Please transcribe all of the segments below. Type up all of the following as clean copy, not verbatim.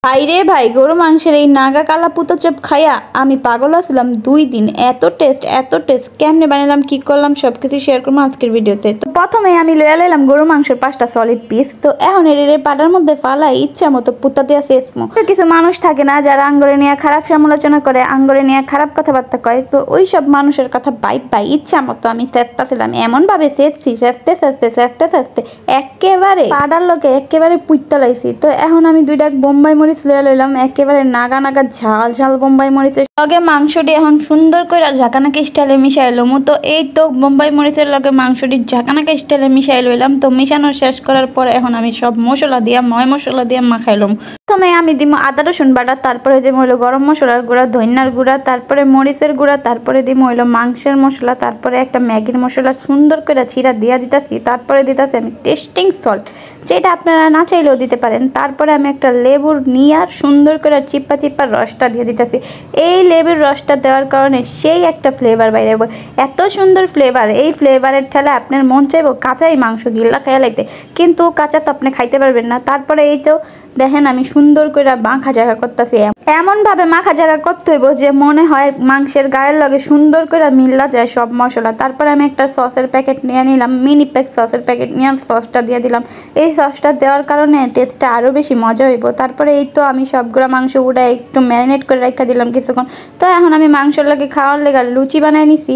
ভাই রে ভাই, গরু মাংসের এই নাগা কালা পুতো চপ খাইয়া আমি পাগল আছিলাম 2 দিন। এত টেস্ট কেমনে বানালাম কি করলাম সবকিছু শেয়ার করবো আজকের ভিডিওতে। তো প্রথমে আমি লইয়া লাইলাম গরু মাংসের 5টা সলিড পিস। তো এখন এর পাটার মধ্যে ফালাই ইচ্ছা মতো পুতা দিয়ে শেষমো। তো কিছু মানুষ থাকে না যারা আঙ্গরে নিয়ে খারাপ সমালোচনা করে, আঙ্গরে নিয়ে খারাপ কথাবার্তা কয়, তো ওই সব মানুষের কথা বাই ইচ্ছা মতো আমি চেষ্টাছিলাম এমন ভাবে শেষছি, চেষ্টা একেবারে পাড়ার লোকে একেবারে পুইত্তা লাইছি। তো এখন আমি 2টা বোম্বাই মরিচ লইয়া লইলাম, একেবারে নাগা ঝাল বোম্বাই মরিচের লগে মাংসটি এখন সুন্দর করে ঝাঁকানাকি স্টাইলে মিশাই লমু। তো এই তো বোম্বাই মরিচের লগে মাংসটি ঝাঁকানাকি স্টাইলে মিশাই লইলাম। তো মিশানো শেষ করার পর এখন আমি সব মশলা দিয়া মশলা দিয়ে মাখাইলাম। প্রথমে আমি দিব আদা রসুন বাটা, তারপরে দিব হইলো গরম মশলার গুঁড়া, ধনিয়ার গুঁড়া, তারপরে মরিচের গুঁড়া, তারপরে দিব হইলো মাংসের মশলা, তারপরে একটা ম্যাগির মশলা সুন্দর করে ছিঁড়া দিয়া দিতেছি। তারপরে দিতেছি আমি টেস্টিং সল্ট, যেটা আপনারা না চাইলেও দিতে পারেন। তারপরে আমি একটা লেবুর নিয়ে আর সুন্দর করে চিপ্পা রসটা দিয়ে দিতেছি। এই লেবুর রসটা দেওয়ার কারণে সেই একটা ফ্লেভার বাইরে, এত সুন্দর ফ্লেভার। এই ফ্লেভারের ঠেলে আপনার মন চাইবো কাঁচাই মাংস গিল্লা খাইয়া লাইতে, কিন্তু কাঁচা তো আপনি খাইতে পারবেন না। তারপরে এই তো দেখেন আমি সুন্দর করে মাখা জায়গা করতেছি, এমন ভাবে মাখা জায়গা করতে হইব যে মনে হয় মাংসের গায়ের লগে সুন্দর করে মিল্লা যায় সব মশলা। তারপরে আমি একটা সসের প্যাকেট নিয়ে নিলাম, মিনি প্যাক সসের প্যাকেট নিয়ে সসটা দিয়ে দিলাম। এই সসটা দেওয়ার কারণে টেস্টটা আরও বেশি মজা হইব। তারপরে এই তো আমি সবগুলো মাংস উড়ে একটু ম্যারিনেট করে রেখে দিলাম কিছুক্ষণ। তো এখন আমি মাংসর লাগে খাওয়ার লেগে লুচি বানাই নিছি।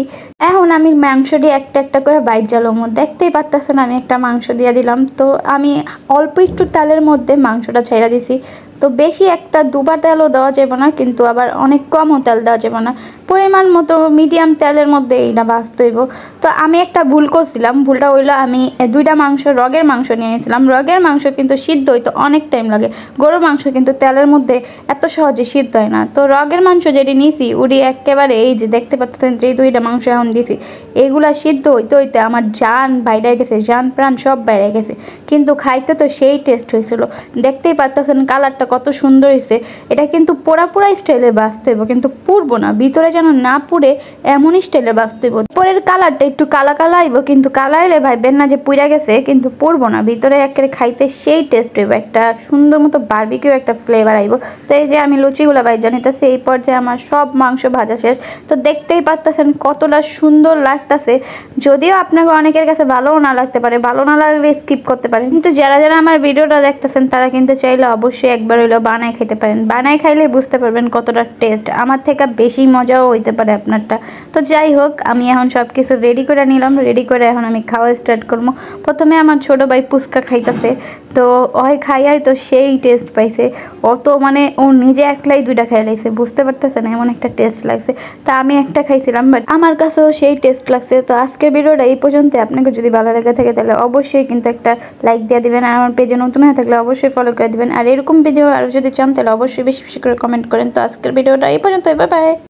এখন আমি মাংসটি একটা করে বাইট জ্বালাবো। দেখতেই পারতেছেন আমি একটা মাংস দিয়ে দিলাম। তো আমি অল্প একটু তেলের মধ্যে মাংসটা ছেড়ে দিছি। তো বেশি একটা দুবার তেলও দেওয়া যাবে না, কিন্তু আবার অনেক কমও তেল দেওয়া যাবে না, পরিমাণ মতো মিডিয়াম তেলের মধ্যে এইটা ভাজতে হইব। তো আমি একটা ভুল করছিলাম, ভুলটা হইলো আমি 2টা মাংস রগের মাংস নিয়ে নিয়েছিলাম। রগের মাংস কিন্তু সিদ্ধ হইতে অনেক টাইম লাগে, গরুর মাংস কিন্তু তেলের মধ্যে এত সহজে সিদ্ধ হয় না। তো রগের মাংস যেটি নিয়েছি উড়ি একেবারে এই যে দেখতে পাচ্ছেন যে 2টা মাংস এখন দিয়েছি, এগুলা সিদ্ধ হইতে আমার জান বাইরে গেছে, জান প্রাণ সব বাইরে গেছে, কিন্তু খাইতে তো সেই টেস্ট হয়েছিল। দেখতেই পাচ্ছেন কালারটা কত সুন্দর হয়েছে। এটা কিন্তু পোড়া স্টাইলে বাঁচতে হইব, কিন্তু পুড়বো না, ভিতরে যেন না পুড়ে এমনই স্টাইলে বাঁচতে হইব। পরের কালারটা একটু কালা আইব, কিন্তু কালা এলে ভাইবেন না যে পুড়া গেছে, কিন্তু পুড়বো না, ভিতরে একেবারে খাইতে সেই টেস্ট হইব, একটা সুন্দর মতো বারবিকিউ একটা ফ্লেভার আইব। তো এই যে আমি লুচিগুলো ভাইজা নিতেছি, এই পর্যায়ে আমার সব মাংস ভাজা শেষ। তো দেখতেই পাচ্ছেন কতটা সুন্দর লাগতেছে। যদিও আপনাকে অনেকের কাছে ভালোও না লাগতে পারে, ভালো না লাগলে স্কিপ করতে পারেন, কিন্তু যারা আমার ভিডিওটা দেখতেছেন তারা কিন্তু চাইলে অবশ্যই একবার হইলেও বানাই খেতে পারেন। বানাই খাইলে বুঝতে পারবেন কতটা টেস্ট, আমার থেকে বেশি মজাও হইতে পারে আপনারটা। তো যাই হোক, আমি এখন সব কিছু রেডি করে নিলাম, রেডি করে এখন আমি খাওয়া স্টার্ট করবো। প্রথমে আমার ছোট ভাই ফুচকা খাইতেছে, তো ওই খাইয়াই তো সেই টেস্ট পাইছে। ও তো মানে ও নিজে একলাই 2টা খাই লাইছে, বুঝতে পারতেছে না এমন একটা টেস্ট লাগছে। তা আমি একটা খাইছিলাম, বাট আমার কাছেও সেই টেস্ট লাগছে। তো আজকের ভিডিওটা এই পর্যন্ত। আপনাকে যদি ভালো লেগে থাকে তাহলে অবশ্যই কিন্তু একটা লাইক দিয়ে দিবেন, আর আমার পেজে নতুন হয়ে থাকলে অবশ্যই ফলো করে দিবেন। আর এরকম ভিডিও আরও যদি চান তাহলে অবশ্যই বেশি করে কমেন্ট করেন। তো আজকের ভিডিওটা এই পর্যন্ত, বাই বাই।